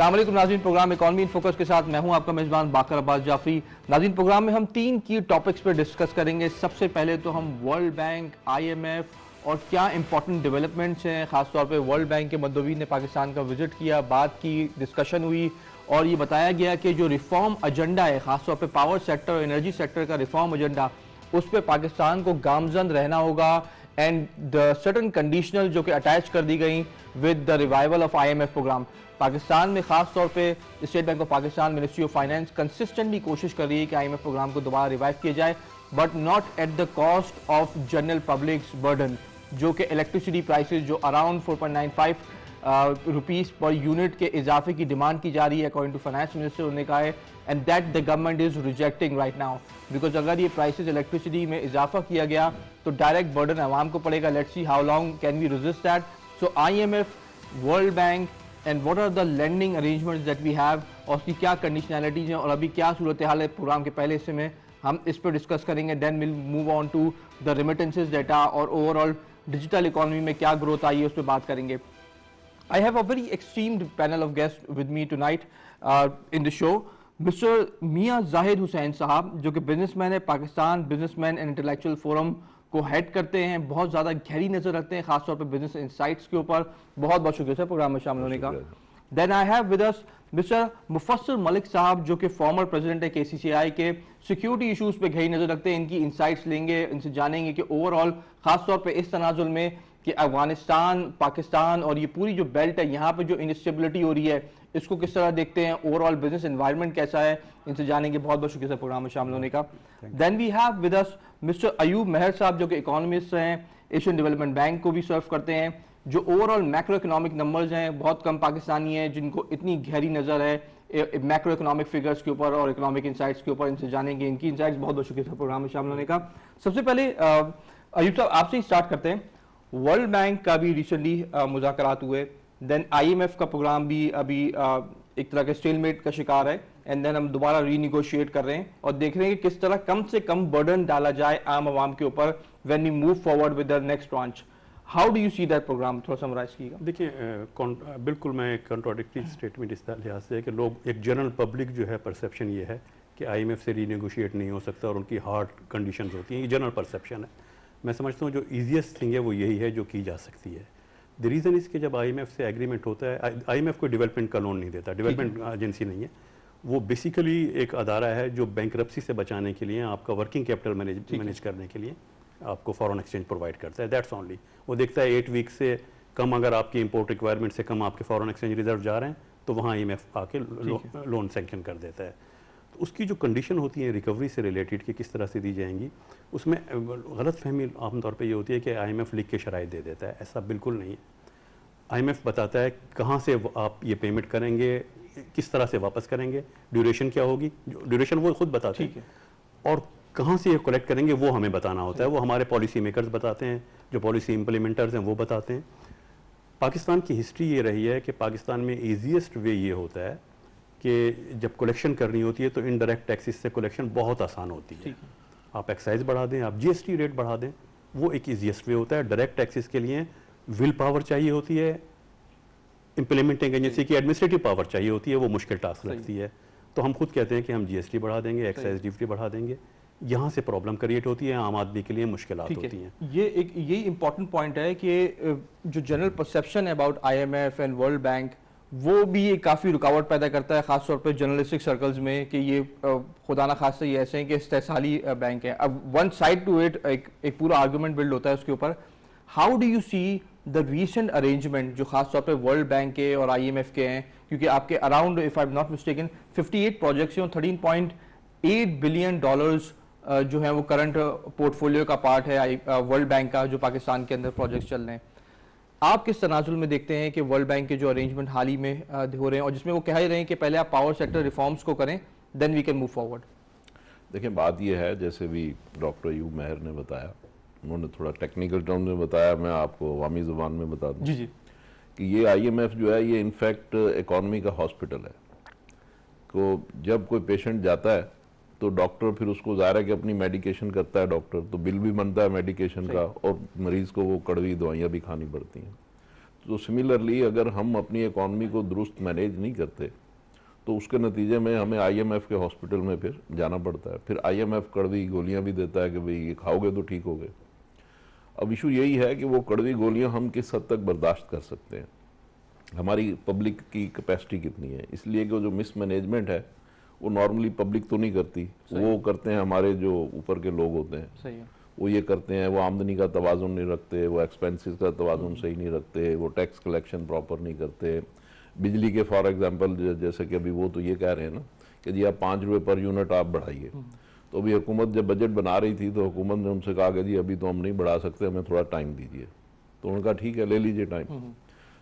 अस्सलाम वालेकुम नाज़रीन, प्रोग्राम इकॉनमी इन फोकस के साथ मैं हूं आपका मेजबान बाकर अब्बास जाफरी। नाज़रीन, प्रोग्राम में हम 3 की टॉपिक्स पर डिस्कस करेंगे। सबसे पहले तो हम वर्ल्ड बैंक, IMF और क्या इंपॉर्टेंट डेवलपमेंट्स हैं। खासतौर पे वर्ल्ड बैंक के मुद्दों ने पाकिस्तान का विजिट किया, बात की, डिस्कशन हुई और ये बताया गया कि जो रिफॉर्म एजेंडा है, खासतौर पर पावर सेक्टर और एनर्जी सेक्टर का रिफॉर्म एजेंडा, उस पर पाकिस्तान को गामजन रहना होगा एंड द सर्टन कंडीशनल जो कि अटैच कर दी गई with the revival of IMF program. Pakistan में खास तौर पे state bank of Pakistan, ministry of finance consistently कोशिश कर रही है कि IMF प्रोग्राम को दोबारा रिवाइव किया जाए, but not at the cost of general publics burden, जो कि इलेक्ट्रिसिटी प्राइसेस जो अराउंड 4.95 रुपीज़ पर यूनिट के इजाफे की डिमांड की जा रही है अकॉर्डिंग टू फाइनेंस मिनिस्टर। उन्होंने कहा है and that the government is rejecting right now, because अगर ये प्राइसेस इलेक्ट्रिसिटी में इजाफा किया गया तो डायरेक्ट बर्डन आवाम को पड़ेगा। Let's see how long can we resist that. So IMF, world bank and what are the landing arrangements that we have और उसकी क्या कंडीशनैलिटीज हैं और अभी क्या सूरत हाल है प्रोग्राम के पहले हिस्से में, हम इस पर डिस्कस करेंगे। Then will move on to the remittances data और ओवरऑल डिजिटल इकोनॉमी में क्या ग्रोथ आई है उस पर बात करेंगे। I have a very esteemed panel of guests with me tonight in the show. Mr. मियां जाहिद हुसैन साहब, जो कि बिजनेसमैन है, Pakistan businessman and intellectual forum को हेड करते हैं, बहुत ज़्यादा गहरी नज़र रखते हैं खासतौर पर बिजनेस इंसाइट्स के ऊपर। बहुत बहुत शुक्रिया सर प्रोग्राम में शामिल होने का। Then I have with us mister Mufassir Malik sahab, जो कि फॉर्मर प्रेसिडेंट है KCCI के, सिक्योरिटी इशूज़ पे गहरी नज़र रखते हैं। इनकी इंसाइट्स लेंगे, इनसे जानेंगे कि ओवरऑल खासतौर पर इस तनाजुल में कि अफगानिस्तान, पाकिस्तान और ये पूरी जो बेल्ट है, यहाँ पे जो इंस्टेबिलिटी हो रही है, इसको किस तरह देखते हैं, ओवरऑल बिजनेस एनवायरनमेंट कैसा है, इनसे जानेंगे। बहुत बहुत शुक्रिया सर प्रोग्राम में शामिल होने का। Then we have with us mister Ayub Mehar sahab, जो कि इकोनॉमिस्ट हैं, एशियन डेवलपमेंट बैंक को भी सर्व करते हैं, जो ओवरऑल मैक्रो इकोनॉमिक नंबर्स हैं, बहुत कम पाकिस्तानी हैं जिनको इतनी गहरी नज़र है मैक्रो इकोनॉमिक फिगर्स के ऊपर और इकोनॉमिक इंसाइट्स के ऊपर। इनसे जानेंगे इनकी इंसाइट्स। बहुत बहुत शुक्रिया सर प्रोग्राम में शामिल होने का। सबसे पहले अयूब साहब आपसे ही स्टार्ट करते हैं। वर्ल्ड बैंक का भी रिसेंटली मुज़ाकरात हुए, देन IMF का प्रोग्राम भी अभी एक तरह के स्टेलमेट का शिकार है, एंड देन हम दोबारा रीनिगोशिएट कर रहे हैं और देख रहे हैं कि किस तरह कम से कम बर्डन डाला जाए आम आवाम के ऊपर when we move forward with the next tranche. How do you see that program, थोड़ा समराइज कीजिएगा। देखिए, बिल्कुल मैं एक कंट्राडिक्टरी स्टेटमेंट इस लिहाज से है कि लोग, एक जनरल पब्लिक जो है, परसेप्शन ये है कि IMF से रीनिगोशिएट नहीं हो सकता और उनकी हार्ड कंडीशंस होती हैं। ये जनरल परसेप्शन है। मैं समझता हूँ जो ईजीएस्ट थिंग है वो यही है जो की जा सकती है। द रीज़न इसके, जब IMF से एग्रीमेंट होता है, IMF को डेवलपमेंट का लोन नहीं देता, डेवलपमेंट एजेंसी नहीं है वो, बेसिकली एक अदारा है जो बैंकरप्सी से बचाने के लिए, आपका वर्किंग कैपिटल मैनेज करने के लिए आपको फॉरेन एक्सचेंज प्रोवाइड करता है। That's only. वो देखता है 8 वीक से कम अगर आपकी इंपोर्ट रिक्वायरमेंट से कम आपके फॉरेन एक्सचेंज रिजर्व जा रहे हैं तो वहाँ IMF आके लोन सैंक्शन कर देता है। तो उसकी जो कंडीशन होती है रिकवरी से रिलेटेड कि किस तरह से दी जाएंगी, उसमें गलत फहमी आमतौर पे ये होती है कि IMF लिख के शराइत दे देता है। ऐसा बिल्कुल नहीं है। IMF बताता है कहाँ से आप ये पेमेंट करेंगे, किस तरह से वापस करेंगे, ड्यूरेशन क्या होगी, ड्यूरेशन वो खुद बताते हैं, और कहाँ से ये कलेक्ट करेंगे वो हमें बताना होता है। वो हमारे पॉलिसी मेकर्स बताते हैं, जो पॉलिसी इम्प्लीमेंटर्स हैं वो बताते हैं। पाकिस्तान की हिस्ट्री ये रही है कि पाकिस्तान में ईजीएस्ट वे ये होता है कि जब कलेक्शन करनी होती है तो इनडायरेक्ट टैक्सेस से कलेक्शन बहुत आसान होती है। आप एक्साइज बढ़ा दें, आप GST रेट बढ़ा दें, वो एक ईजीएस्ट वे होता है। डायरेक्ट टैक्सेस के लिए विल पावर चाहिए होती है, इम्प्लीमेंटिंग एजेंसी की एडमिनिस्ट्रेटिव पावर चाहिए होती है, वो मुश्किल टास्क लगती है। तो हम खुद कहते हैं कि हम GST बढ़ा देंगे, एक्साइज ड्यूटी बढ़ा देंगे, यहाँ से प्रॉब्लम क्रिएट होती है, आम आदमी के लिए मुश्किलात होती हैं। ये इंपॉर्टेंट पॉइंट है कि जो जनरल परसेप्शन है about IMF and world bank, वो भी एक काफ़ी रुकावट पैदा करता है खासतौर पर जर्नलिस्टिक सर्कल्स में कि ये खुदा ना खास्ता ये ऐसे हैं कि इस्तेसाली बैंक है। अब वन साइड टू इट एक पूरा आर्गूमेंट बिल्ड होता है उसके ऊपर। How do you see the recent arrangement जो खासतौर पर वर्ल्ड बैंक के और IMF के हैं, क्योंकि आपके around, if I am not mistaken, 58 projects हैं, 13.8 बिलियन डॉलर्स जो है वो करंट पोर्टफोलियो का पार्ट है वर्ल्ड बैंक का, जो पाकिस्तान के अंदर प्रोजेक्ट्स चल रहे हैं। आप किस तनाजुल में देखते हैं कि वर्ल्ड बैंक के जो अरेंजमेंट हाल ही में हो रहे हैं और जिसमें वो कह ही रहे हैं कि पहले आप पावर सेक्टर रिफॉर्म्स को करें, then we can move forward? देखिए, बात ये है, जैसे भी डॉक्टर अयूब मेहर ने बताया, उन्होंने थोड़ा टेक्निकल टर्म में बताया, मैं आपको अवामी ज़ुबान में बता दूँ जी कि ये IMF जो है ये इनफैक्ट इकॉनमी का हॉस्पिटल है। को जब कोई पेशेंट जाता है तो डॉक्टर फिर उसको ज़ाहिर है कि अपनी मेडिकेशन करता है डॉक्टर, तो बिल भी बनता है मेडिकेशन का और मरीज़ को वो कड़वी दवाइयाँ भी खानी पड़ती हैं। तो सिमिलरली अगर हम अपनी इकॉनमी को दुरुस्त मैनेज नहीं करते तो उसके नतीजे में हमें आईएमएफ के हॉस्पिटल में फिर जाना पड़ता है। फिर आईएमएफ कड़वी गोलियां भी देता है कि भाई ये खाओगे तो ठीक होगे। अब इशू यही है कि वो कड़वी गोलियां हम किस हद तक बर्दाश्त कर सकते हैं, हमारी पब्लिक की कैपेसिटी कितनी है। इसलिए कि जो मिसमैनेजमेंट है वो नॉर्मली पब्लिक तो नहीं करती, वो करते हैं हमारे जो ऊपर के लोग होते हैं। सही है। वो ये करते हैं, वो आमदनी का तवाज़ुन नहीं रखते, वो एक्सपेंसेस का तवाज़ुन सही नहीं रखते, वो टैक्स कलेक्शन प्रॉपर नहीं करते। बिजली के फॉर एग्जांपल जैसे कि अभी वो तो ये कह रहे हैं ना कि जी आप 5 रुपये पर यूनिट आप बढ़ाइए। तो अभी हुकूमत जब बजट बना रही थी तो हुकूमत ने उनसे कहा कि जी अभी तो हम नहीं बढ़ा सकते, हमें थोड़ा टाइम दीजिए। तो उनका ठीक है, ले लीजिए टाइम।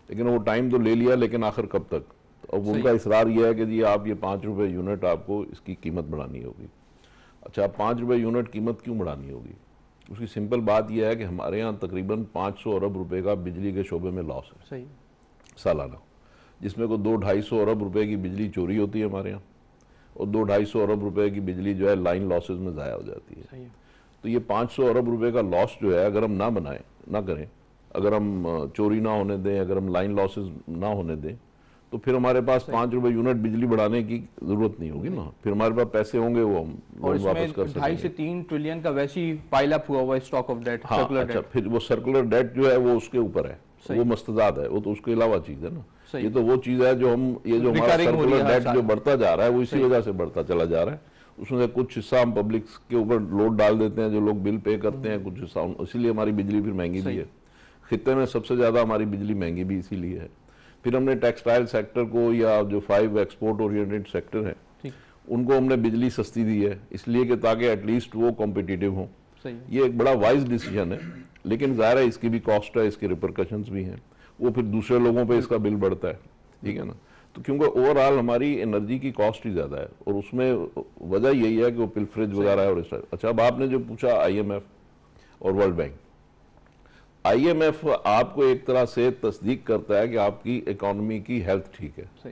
लेकिन वो टाइम तो ले लिया, लेकिन आखिर कब तक। अब उनका इसरार यह है कि जी आप ये 5 रुपये यूनिट आपको इसकी कीमत बढ़ानी होगी। अच्छा, 5 रुपये यूनिट कीमत क्यों बढ़ानी होगी? उसकी सिंपल बात यह है कि हमारे यहाँ तकरीबन 500 अरब रुपए का बिजली के शोबे में लॉस है सही सालाना, जिसमें को 200-250 अरब रुपए की बिजली चोरी होती है हमारे यहाँ, और 200-250 अरब रुपए की बिजली जो है लाइन लॉसेज में ज़ाया हो जाती है। सही है। तो ये 500 अरब रुपए का लॉस जो है अगर हम ना करें, अगर हम चोरी ना होने दें, अगर हम लाइन लॉसेज ना होने दें, तो फिर हमारे पास 5 रुपए यूनिट बिजली बढ़ाने की जरूरत नहीं होगी ना। फिर हमारे पास पैसे होंगे, वो हम और लोन वापस कर इसमें 2.5 से सकेंगे। 3 ट्रिलियन का वैसे ही पाइल अप हुआ हुआ है स्टॉक ऑफ डेट, हाँ, सर्कुलर अच्छा, डेट। फिर वो सर्कुलर डेट जो है वो उसके ऊपर है, वो मस्तजाद है, वो तो उसके अलावा चीज है ना। सही। ये तो वो चीज है जो हम, ये जो हमारा Recurring हो रही है सर्कुलर हर डेट साल। जो बढ़ता जा रहा है वो इसी वजह से बढ़ता चला जा रहा है। उसमें से कुछ हिस्सा हम पब्लिक के ऊपर लोड डाल देते हैं, जो लोग बिल पे करते हैं, कुछ हिस्सा इसीलिए हमारी बिजली फिर महंगी भी है। खित्ते में सबसे ज्यादा हमारी बिजली महंगी भी इसीलिए है। फिर हमने टेक्सटाइल सेक्टर को, या जो 5 एक्सपोर्ट ओरिएंटेड सेक्टर है, उनको हमने बिजली सस्ती दी है, इसलिए कि ताकि एटलीस्ट वो कॉम्पिटिटिव हों। ये एक बड़ा वाइज डिसीजन है, लेकिन ज़ाहिर है इसकी भी कॉस्ट है, इसके रिपरकशंस भी हैं, वो फिर दूसरे लोगों पे इसका बिल बढ़ता है, ठीक है ना। तो क्योंकि ओवरऑल हमारी एनर्जी की कॉस्ट ही ज़्यादा है, और उसमें वजह यही है कि वो पिलफरेज वगैरह है और इस तरह। अच्छा, अब आपने जो पूछा आईएमएफ और वर्ल्ड बैंक, आईएमएफ आपको एक तरह से तस्दीक करता है कि आपकी इकोनॉमी की हेल्थ ठीक है। सही।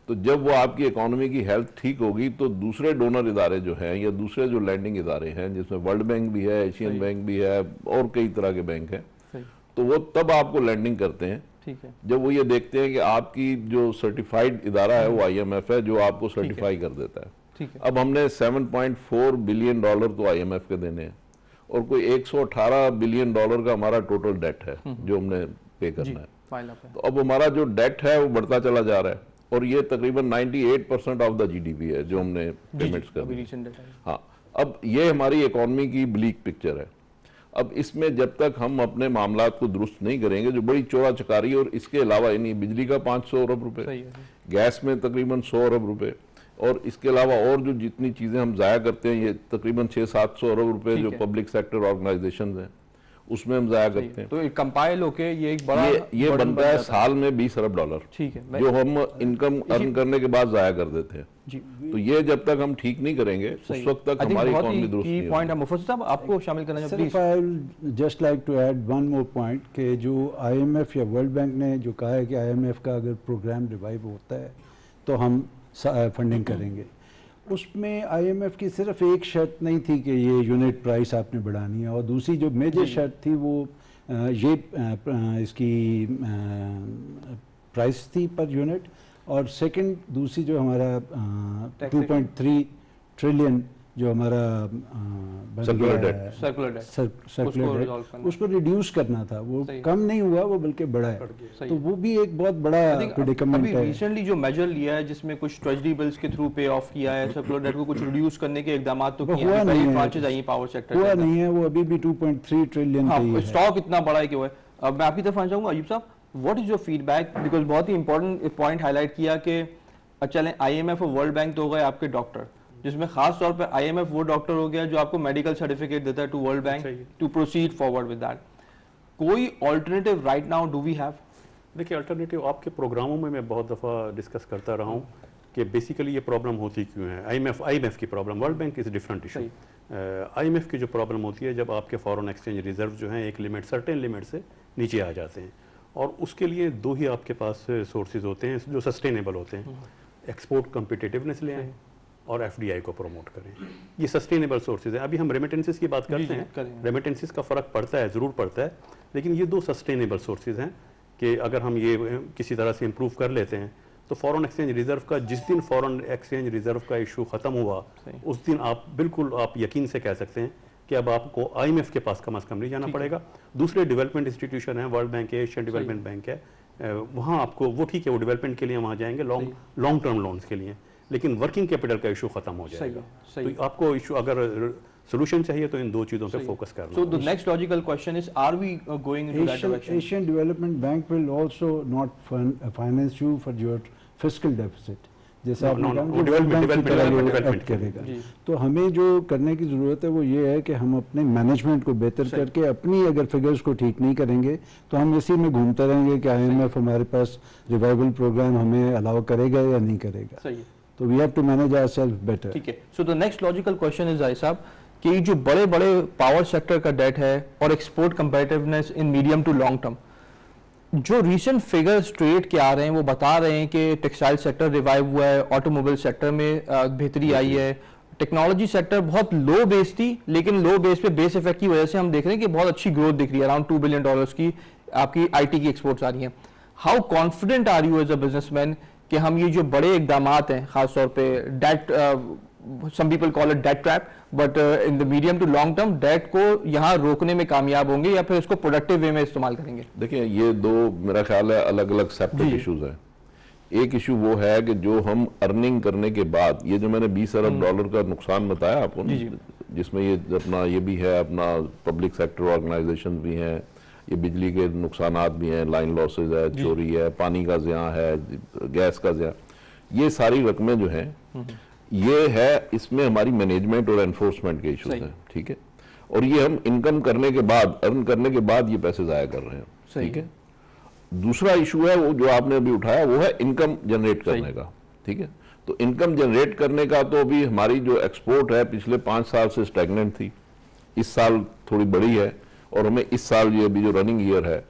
तो जब वो आपकी इकोनॉमी की हेल्थ ठीक होगी तो दूसरे डोनर इदारे जो हैं, या दूसरे जो लैंडिंग इदारे हैं, जिसमें वर्ल्ड बैंक भी है, एशियन बैंक भी है, और कई तरह के बैंक हैं, तो वो तब आपको लैंडिंग करते हैं, ठीक है, जब वो ये देखते हैं कि आपकी जो सर्टिफाइड इदारा है वो आईएमएफ है, जो आपको सर्टिफाई कर देता है। ठीक है। अब हमने $7.4 बिलियन तो आईएमएफ के देने हैं, और कोई $118 बिलियन का हमारा टोटल डेट है जो हमने पे करना है। तो अब हमारा जो डेट है वो बढ़ता चला जा रहा है, और ये तकरीबन 98% ऑफ द जीडीपी है जो हमने पेमेंट्स कर। हाँ, अब ये हमारी इकोनॉमी की ब्लीक पिक्चर है। अब इसमें जब तक हम अपने मामलात को दुरुस्त नहीं करेंगे, जो बड़ी चोरा चकारी, और इसके अलावा यानी बिजली का 500 अरब रुपए, गैस में तकरीबन 100 अरब रुपए, और इसके अलावा और जो जितनी चीजें हम जाया करते हैं, ये तकरीबन 600-700 अरब रुपए जो पब्लिक सेक्टर ऑर्गेनाइजेशन हैं उसमें हम जाया करते हैं। तो एक कंपाइल होके ये एक बड़ा ये बनता है साल में $20 अरब, ठीक है, जो हम इनकम अर्न करने के बाद जाया कर देते हैं जी। तो ये जब तक हम ठीक नहीं करेंगे उस वक्त तक हमारी इकोनॉमी दुरुस्त नहीं होगी। पॉइंट है मुफस्सिल साहब, आपको शामिल करना चाहिए। Sir, I will just like to add one more point कि जो आईएमएफ या वर्ल्ड बैंक ने जो कहा है कि आईएमएफ का अगर प्रोग्राम रिवाइव होता है तो हम फंडिंग करेंगे, उसमें आईएमएफ की सिर्फ एक शर्त नहीं थी कि ये यूनिट प्राइस आपने बढ़ानी है, और दूसरी जो मेजर शर्त थी वो ये इसकी प्राइस थी पर यूनिट, और सेकंड दूसरी जो हमारा 2.3 ट्रिलियन जो हमारा सर्कुलर डेट उसको रिड्यूस करना था, वो कम नहीं हुआ, वो बल्कि बढ़ा है। तो वो भी एक बहुत बड़ा प्रेडिकमेंट है। रिसेंटली जो मेजर लिया है जिसमें कुछ ट्रेजरी बिल्स के थ्रू पे ऑफ किया है, सर्कुलर डेट को कुछ रिड्यूस करने के इकदाम तो किए हैं, कई ब्रांचेस आई हैं पावर सेक्टर, हुआ नहीं है, वो अभी भी 2.3 ट्रिलियन का ही है। स्टॉक इतना बड़ा है कि वो है। अब मैं आपकी तरफ आना चाहूंगा अयूब साहब, what is your feedback, because बहुत ही इंपॉर्टेंट पॉइंट हाईलाइट किया कि चलें आईएमएफ और वर्ल्ड बैंक तो हो गए आपके डॉक्टर, जिसमें खास तौर पे आईएमएफ वो डॉक्टर हो गया जो आपको मेडिकल सर्टिफिकेट देता है to world bank to proceed forward with that. कोई alternative right now do we have? देखिए, अल्टरनेटिव आपके प्रोग्रामों में मैं बहुत दफ़ा डिस्कस करता रहा हूँ कि बेसिकली ये प्रॉब्लम होती क्यों है। आईएमएफ की problem, world bank is different issue. IMF की जो प्रॉब्लम होती है जब आपके फॉरेन एक्सचेंज रिजर्व जो हैं एक लिमिट, सर्टेन लिमिट से नीचे आ जाते हैं, और उसके लिए दो ही आपके पास सोर्सेज होते हैं जो सस्टेनेबल होते हैं, एक्सपोर्ट कम्पिटिटिवनेस ले आएँ और एफडीआई को प्रमोट करें। ये सस्टेनेबल सोर्सेज है। अभी हम रेमिटेंसेस की बात करते हैं, रेमिटेंसेस का फ़र्क पड़ता है, ज़रूर पड़ता है, लेकिन ये दो सस्टेनेबल सोर्सेज हैं कि अगर हम ये किसी तरह से इम्प्रूव कर लेते हैं तो फॉरेन एक्सचेंज रिजर्व का जिस दिन फॉरेन एक्सचेंज रिजर्व का इशू ख़त्म हुआ उस दिन आप बिल्कुल आप यकीन से कह सकते हैं कि अब आपको IMF के पास कम से कम नहीं जाना पड़ेगा। दूसरे डेवलपमेंट इंस्टीट्यूशन है, वर्ल्ड बैंक है, एशियन डेवलपमेंट बैंक है, वहाँ आपको वो ठीक है, वो डेवलपमेंट के लिए वहाँ जाएंगे लॉन्ग टर्म लोन्स के लिए, लेकिन वर्किंग कैपिटल का इशू खत्म हो जाएगा। तो आपको इशू अगर सोल्यूशन चाहिए तो इन दो चीजों पे फोकस करना। So the next logical question is, are we going into that direction? Asian Development Bank will also not finance you for your fiscal deficit. जैसा आपने कहा वो डेवलपमेंट करेगा। तो हमें जो करने की ज़रूरत है वो ये है कि हम अपने मैनेजमेंट को बेहतर करके अपनी अगर फिगर्स को ठीक नहीं करेंगे तो हम इसी में घूमते रहेंगे कि IMF हमारे पास रिवाइवल प्रोग्राम हमें अलाउ करेगा या नहीं करेगा। तो we have to manage ourselves better. ठीक है। So the next logical question is Zahid साहब कि जो बड़े बड़े पावर सेक्टर का डेट है और export competitiveness in medium to long term, जो रीसेंट फिगर्स ट्रेड के आ रहे हैं वो बता रहे हैं कि टेक्सटाइल सेक्टर रिवाइव हुआ है, ऑटोमोबाइल सेक्टर में बेहतरी आई है, टेक्नोलॉजी सेक्टर बहुत लो बेस थी लेकिन लो बेस पे बेस इफेक्ट की वजह से हम देख रहे हैं कि बहुत अच्छी ग्रोथ दिख रही है, अराउंड $2 बिलियन की आपकी IT की एक्सपोर्ट्स आ रही हैं। How confident are you as a businessman कि हम ये जो बड़े इकदामात हैं, खासतौर पे debt, some people call it debt trap, but in the medium to long term debt को यहाँ रोकने में कामयाब होंगे या फिर इसको प्रोडक्टिव वे में इस्तेमाल करेंगे? देखिए ये दो मेरा ख्याल है अलग अलग सेपरेट इश्यूज हैं। एक इशू वो है कि जो हम अर्निंग करने के बाद, ये जो मैंने $20 अरब का नुकसान बताया आपको, जिसमें ये अपना ये भी है, अपना पब्लिक सेक्टर ऑर्गेनाइजेशन भी हैं, ये बिजली के नुकसानात भी हैं, लाइन लॉसेज है, चोरी है, पानी का ज़िया है, गैस का ज़िया, ये सारी रकमें जो हैं ये है, इसमें हमारी मैनेजमेंट और एनफोर्समेंट के इश्यूज हैं। ठीक है। और ये हम इनकम करने के बाद, अर्न करने के बाद ये पैसे ज़ाया कर रहे हैं। ठीक है। दूसरा इशू है वो जो आपने अभी उठाया, वो है इनकम जनरेट करने का। ठीक है। तो इनकम जनरेट करने का तो अभी हमारी जो एक्सपोर्ट है पिछले 5 साल से स्टैग्नेंट थी, इस साल थोड़ी बड़ी है और हमें इस साल ये अभी जो रनिंग ईयर है,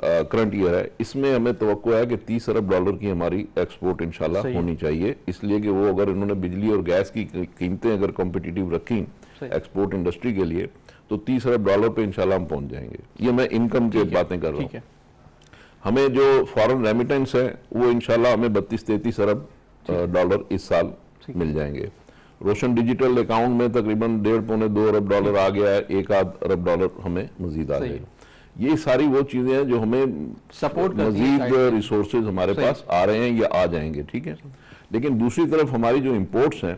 करंट ईयर है, इसमें हमें तवक्को है कि $30 अरब की हमारी एक्सपोर्ट इंशाल्लाह होनी चाहिए। इसलिए कि वो अगर इन्होंने बिजली और गैस की कीमतें अगर कॉम्पिटिटिव रखी एक्सपोर्ट इंडस्ट्री के लिए तो $30 अरब पे इंशाल्लाह हम पहुंच जाएंगे। ये मैं इनकम की बातें कर रहा हूँ। हमें जो फॉरेन रेमिटेंस है वो इंशाल्लाह हमें $32-33 अरब इस साल मिल जाएंगे। रोशन डिजिटल अकाउंट में तकरीबन $1.5-2 अरब आ गया है, $1 अरब हमें मजीद आ जाएगा। ये सारी वो चीजें हैं जो हमें सपोर्ट, मजीद रिसोर्सेज हमारे पास आ रहे हैं या आ जाएंगे। ठीक है। लेकिन दूसरी तरफ हमारी जो इंपोर्ट्स हैं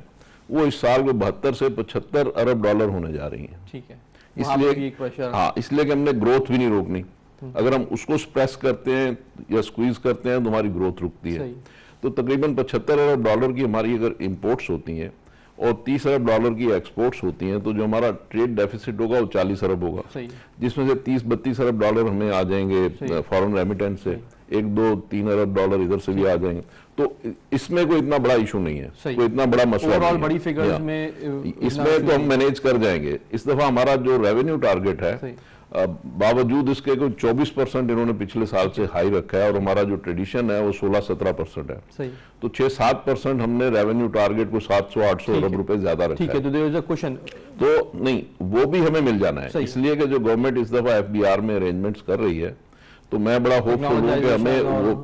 वो इस साल में 72 से $75 अरब होने जा रही हैं। ठीक है। इसलिए हाँ, इसलिए कि हमने ग्रोथ भी नहीं रोकनी। अगर हम उसको स्प्रेस करते हैं या स्क्वीज करते हैं तो हमारी ग्रोथ रुकती है। तो तकरीबन $75 अरब की हमारी अगर इंपोर्ट्स होती हैं और $30 अरब की एक्सपोर्ट्स होती हैं तो जो हमारा ट्रेड डेफिसिट होगा वो 40 अरब होगा, जिसमें से 30-32 अरब हमें आ जाएंगे फॉरेन रेमिटेंस से, 1-2-3 अरब इधर से भी आ जाएंगे। तो इसमें कोई इतना बड़ा इशू नहीं है, कोई इतना बड़ा मसला नहीं है। बड़ी फिगर्स में इसमें तो हम मैनेज कर जाएंगे। इस दफा हमारा जो रेवेन्यू टारगेट है बावजूद इसके को 24% इन्होंने पिछले साल से हाई रखा है और हमारा जो ट्रेडिशन है वो 16-17% है। सही। तो 6-7% हमने रेवेन्यू टारगेट को 700-800 अरब रुपए ज्यादा रखा है। तो देयर इज अ क्वेश्चन, तो नहीं वो भी हमें मिल जाना है। इसलिए कि जो गवर्नमेंट इस दफा FBR में अरेंजमेंट्स कर रही है तो मैं बड़ा होपफुल हूँ कि हमें वो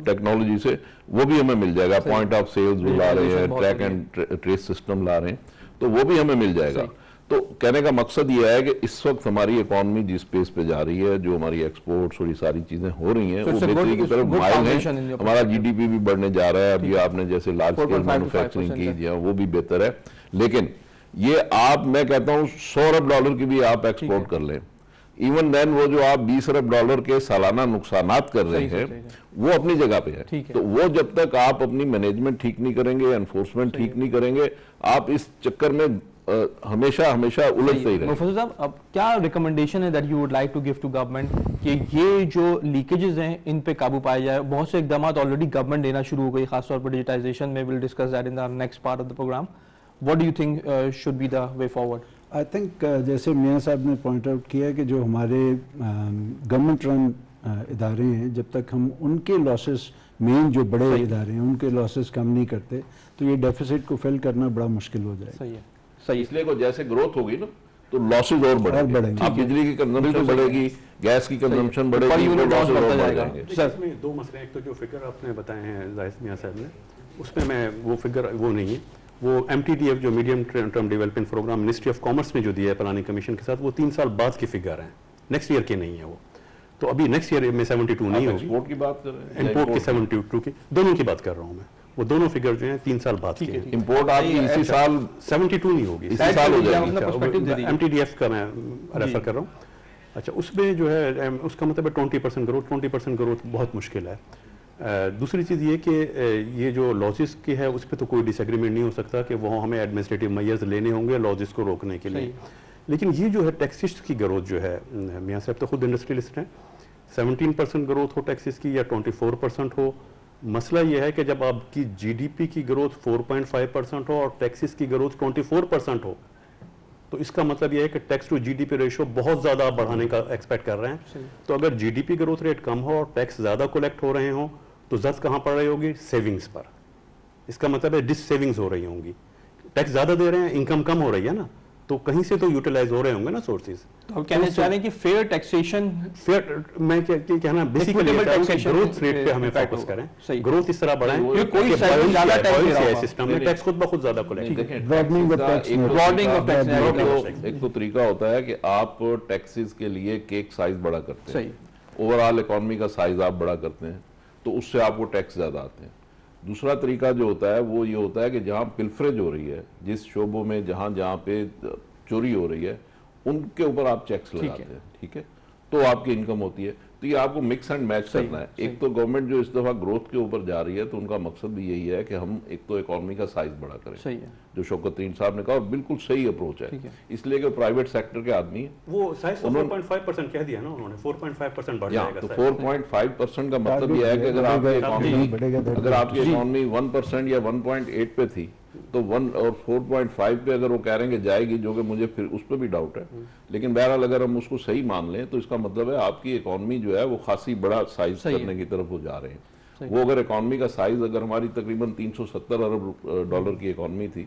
टेक्नोलॉजी से वो भी हमें मिल जाएगा। पॉइंट ऑफ सेल्स जो ला रहे हैं, ट्रैक एंड ट्रेस सिस्टम ला रहे हैं, तो वो भी हमें मिल जाएगा। तो कहने का मकसद ये है कि इस वक्त हमारी इकोनॉमी जिस पेस पे जा रही है, जो हमारी एक्सपोर्ट्स और ये सारी चीजें हो रही हैं वो बेहतरी की तरफ माइल है। हमारा GDP भी बढ़ने जा रहा है। अभी आपने जैसे लार्ज स्केल मैन्युफैक्चरिंग की दिया वो भी बेहतर है। लेकिन ये आप, मैं कहता हूँ $100 अरब की भी आप एक्सपोर्ट कर लें, इवन देन वो जो आप $20 अरब के सालाना नुकसानात कर रहे हैं वो अपनी जगह पे है। तो वो जब तक आप अपनी मैनेजमेंट ठीक नहीं करेंगे, एनफोर्समेंट ठीक नहीं करेंगे, आप इस चक्कर में हमेशा उलझते ही रहेंगे। मुफस्सिर साहब, अब क्या रिकमेंडेशन है that you would like to give to government कि ये जो लीकेजेस हैं इन पे काबू पाया जाए? बहुत से इकदाम ऑलरेडी गवर्नमेंट लेना शुरू हो गई, खासतौर पर डिजिटाइजेशन में। Will discuss that in the next part of the program. What do you think should be the way forward? I think जैसे मियां साहब ने पॉइंट आउट किया कि जो हमारे गवर्नमेंट रन इदारे हैं, जब तक हम उनके लॉसेस, मेन जो बड़े इदारे हैं उनके लॉसेस कम नहीं करते तो ये डेफिसिट को फिल करना बड़ा मुश्किल हो जाएगा। सही है। सही। इसलिए को जैसे ग्रोथ होगी ना, तो लॉसेज और बढ़ेंगे। बढ़ेंगे। आप बिजली की कंजम्पशन बढ़ेगी, गैस की कंजम्पशन बढ़ेगी, पर तो यूनिट लॉसेज बढ़ता और बढ़ जाएगा। जाएंगे। सर इसमें दो मसले हैं। एक तो जो फिगर आपने बताए हैं जाहिद मियां साहब ने, उसमें मैं वो फिगर वो नहीं है, वो MTDF जो medium term development program ministry of commerce ने जो दिया है प्लानिंग कमीशन के साथ, वो 3 साल बाद की फिगर है, नेक्स्ट ईयर के नहीं है वो। तो अभी नेक्स्ट ईयर में 72 नहीं होगी। एक्सपोर्ट की बात कर रहे हैं, इंपोर्ट की 72 की, दोनों की बात कर रहा हूँ मैं। वो दोनों फिगर जो हैं 3 साल बाद के हैं। इंपोर्ट आपकी इसी साल 72 नहीं होगी, इसी साल हो जाएगी। अपना पर्सपेक्टिव दे दीजिए। MTDF का मैं रेफर कर रहा हूँ। अच्छा, उसमें जो है उसका मतलब है 20% ग्रोथ। 20% ग्रोथ बहुत मुश्किल है। दूसरी चीज़ ये कि ये जो लॉजिस की है उस पर तो कोई डिसएग्रीमेंट नहीं हो सकता कि वो हमें एडमिनिस्ट्रेटिव मेजर्स लेने होंगे लॉजिस को रोकने के लिए। लेकिन ये जो है टैक्सेस की ग्रोथ जो है, मियाँ साहब तो खुद इंडस्ट्रियलिस्ट हैं, 17% ग्रोथ हो टैक्सेस की या 24% हो, मसला यह है कि जब आपकी GDP की ग्रोथ 4.5% हो और टैक्सेस की ग्रोथ 24% हो, तो इसका मतलब यह है कि टैक्स टू GDP रेशियो बहुत ज़्यादा बढ़ाने का एक्सपेक्ट कर रहे हैं। तो अगर GDP ग्रोथ रेट कम हो और टैक्स ज़्यादा कलेक्ट हो रहे हों, तो ज़्यादा कहाँ पड़ रही होगी? सेविंग्स पर। इसका मतलब है डिस सेविंग्स हो रही होंगी। टैक्स ज़्यादा दे रहे हैं, इनकम कम हो रही है ना, तो कहीं से तो यूटिलाइज हो रहे होंगे ना सोर्सेज। तो आप कहना चाह रहे हैं कि फेयर टैक्सेशन, फेयर, मैं क्या कहना बेसिकली ग्रोथ रेट पे हमें फोकस करें, ग्रोथ इस तरह बढ़ाएं ये कोई साइड ज्यादा टैक्स दे रहा होगा। सिस्टम में टैक्स खुद ब खुद ज्यादा कलेक्ट। ब्रॉडनिंग ऑफ टैक्स, एक तो तरीका होता है कि आप टैक्सेस के लिए केक साइज बड़ा करते हैं, सही। ओवरऑल इकोनॉमी का साइज आप बड़ा करते हैं, तो उससे आपको टैक्स ज्यादा आते हैं। दूसरा तरीका जो होता है वो ये होता है कि जहां पिल्फरेज हो रही है, जिस शोबों में जहां पे चोरी हो रही है, उनके ऊपर आप टैक्स लगाते हैं, ठीक है, तो आपकी इनकम होती है। तो ये आपको मिक्स एंड मैच करना है। एक तो गवर्नमेंट जो इस दफा ग्रोथ के ऊपर जा रही है, तो उनका मकसद भी यही है कि हम एक तो इकोनॉमी का साइज बड़ा करें, सही है, जो शौकत साहब ने कहा, और बिल्कुल सही अप्रोच है, इसलिए कि प्राइवेट सेक्टर के आदमी है। वो साइज 4.5% कह दिया ना उन्होंने, 4.5% बढ़ जाएगा। तो 4.5% का मतलब यह है कि अगर आपकी इकोनॉमी 1% या 1.8 पे थी, तो 1 और 4.5 पे अगर वो कह रहे हैं कि जाएगी, जो कि मुझे फिर उस पर भी डाउट है, लेकिन बहरहाल अगर हम उसको सही मान लें तो इसका मतलब है आपकी इकोनॉमी जो है वो खासी बड़ा साइज करने की तरफ वो जा रहे हैं। वो अगर इकोनॉमी का साइज, अगर हमारी तकरीबन 370 अरब डॉलर की इकोनॉमी थी,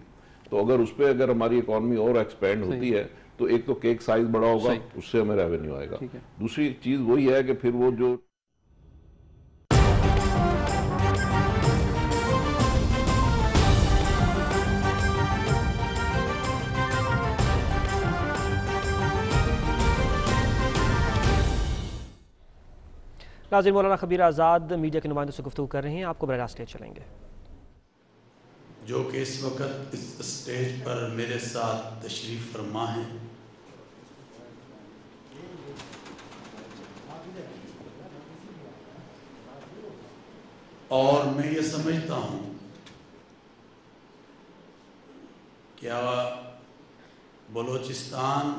तो अगर उस पर अगर हमारी इकोनॉमी और एक्सपेंड होती है, तो एक तो केक साइज बड़ा होगा, उससे हमें रेवेन्यू आएगा। दूसरी चीज वही है कि फिर वो जो नाज़रीन, मौलाना खबीर आज़ाद मीडिया के नुमाइंदों से गुफ्तगू कर रहे हैं, आपको बराह रास्त चलेंगे। जो कि इस वक्त इस स्टेज पर मेरे साथ तशरीफ़ फरमा है, और मैं ये समझता हूँ क्या बलूचिस्तान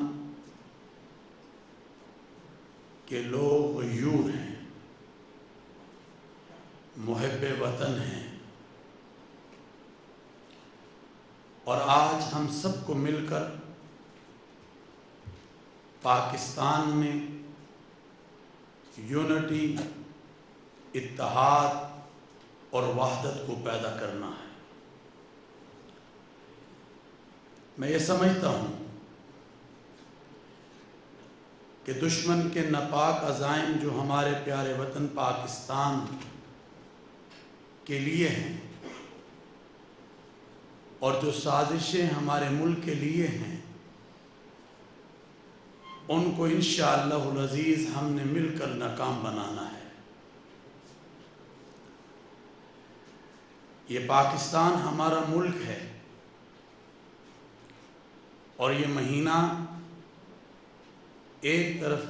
के लोग गयूर हैं, मुहब्बे वतन हैं, और आज हम सबको मिलकर पाकिस्तान में यूनिटी, इत्तेहाद और वहदत को पैदा करना है। मैं ये समझता हूँ कि दुश्मन के नापाक अज़ाइम जो हमारे प्यारे वतन पाकिस्तान के लिए हैं, और जो साजिशें हमारे मुल्क के लिए हैं, उनको इंशाअल्लाहुल अज़ीज़ हमने मिलकर नाकाम बनाना है। ये पाकिस्तान हमारा मुल्क है, और ये महीना एक तरफ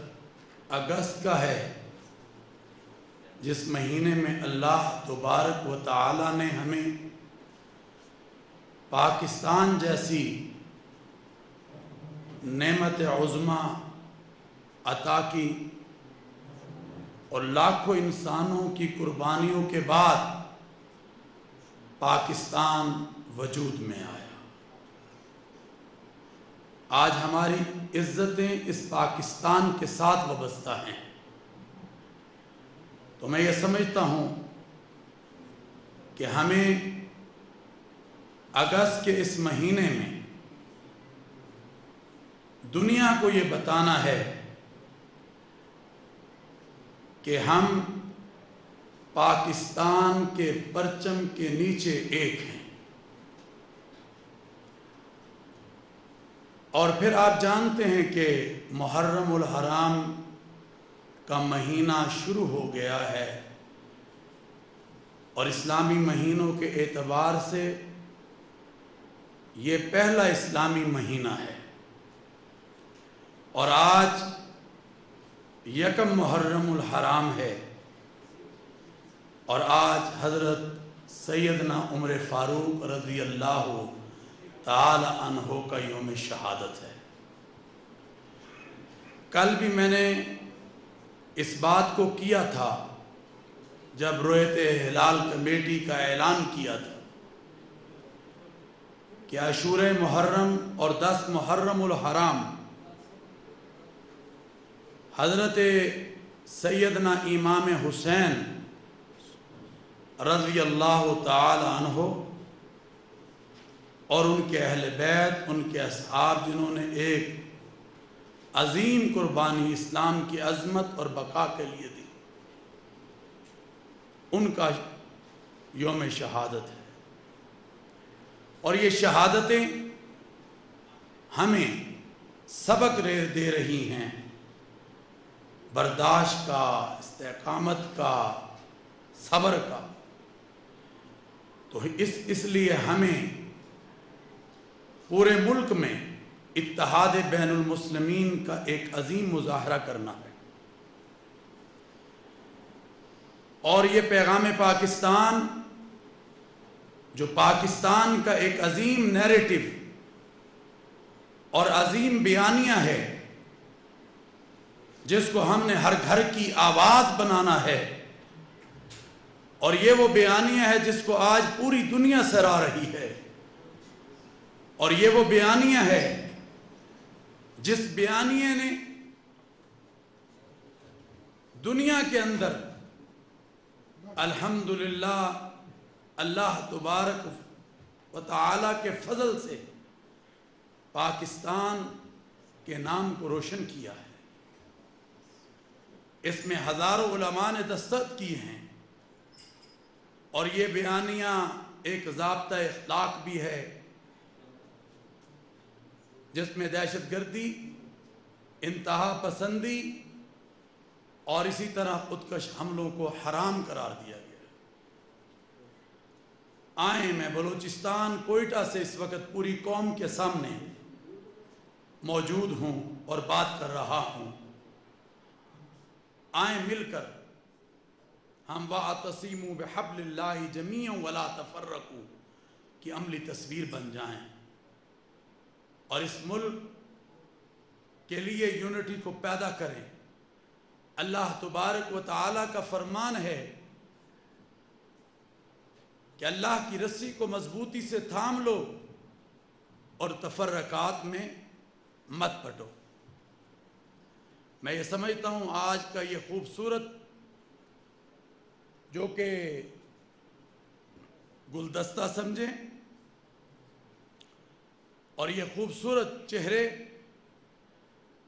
अगस्त का है, जिस महीने में अल्लाह तबारक व तआला ने हमें पाकिस्तान जैसी नेमत उज़्मा अता की, और लाखों इंसानों की कुर्बानियों के बाद पाकिस्तान वजूद में आया। आज हमारी इज्जतें इस पाकिस्तान के साथ वाबस्ता हैं। तो मैं ये समझता हूँ कि हमें अगस्त के इस महीने में दुनिया को ये बताना है कि हम पाकिस्तान के परचम के नीचे एक हैं। और फिर आप जानते हैं कि मुहर्रमुल हराम का महीना शुरू हो गया है और इस्लामी महीनों के एतबार से ये पहला इस्लामी महीना है। और आज यकम मुहर्रमुल हराम है और आज हज़रत सैयदना उमर फारूक रज़ी अल्लाह ताला अन्हो का यौम शहादत है। कल भी मैंने इस बात को किया था जब रोयते हिलाल कमेटी का ऐलान किया था कि आशूरे मुहर्रम और 10 मुहर्रमुल हराम हज़रत सैयदना इमाम हुसैन रज़ी अल्लाह ताला अन्हो और उनके अहले बैत, उनके असहाब जिन्होंने एक अजीम कुर्बानी इस्लाम की अज़मत और बका के लिए दी, उनका यौम शहादत है। और ये शहादतें हमें सबक दे रही हैं बर्दाश्त का, इस्तेकामत का, सब्र का। तो इसलिए हमें पूरे मुल्क में इत्तेहाद बैनुल मुस्लिमीन का एक अजीम मुजाहरा करना है। और ये पैगाम पाकिस्तान, जो पाकिस्तान का एक अजीम नैरेटिव और अजीम बयानिया है जिसको हमने हर घर की आवाज़ बनाना है, और ये वो बयानिया है जिसको आज पूरी दुनिया सराह रही है, और ये वो बयानिया है जिस बयानिया ने दुनिया के अंदर अल्हम्दुलिल्लाह अल्लाह तबारक व तआला के फजल से पाकिस्तान के नाम को रोशन किया है। इसमें हज़ारों उलमा ने दस्तखत किए हैं और ये बयानिया एक ज़ाब्ता इख्लाक भी है जिसमें दहशतगर्दी, इंतहा पसंदी और इसी तरह उत्कर्ष हमलों को हराम करार दिया गया। आए, मैं बलूचिस्तान कोयटा से इस वक्त पूरी कौम के सामने मौजूद हूँ और बात कर रहा हूँ। आए मिलकर हम वातसीमू बिहब्लिल्लाहि जमीअन वला तफर्रकू की अमली तस्वीर बन जाएं और इस मुल्क के लिए यूनिटी को पैदा करें। अल्लाह तबारक व तआला का फरमान है कि अल्लाह की रस्सी को मजबूती से थाम लो और तफर्रकात में मत पटो। मैं ये समझता हूँ आज का ये खूबसूरत जो कि गुलदस्ता समझें और ये खूबसूरत चेहरे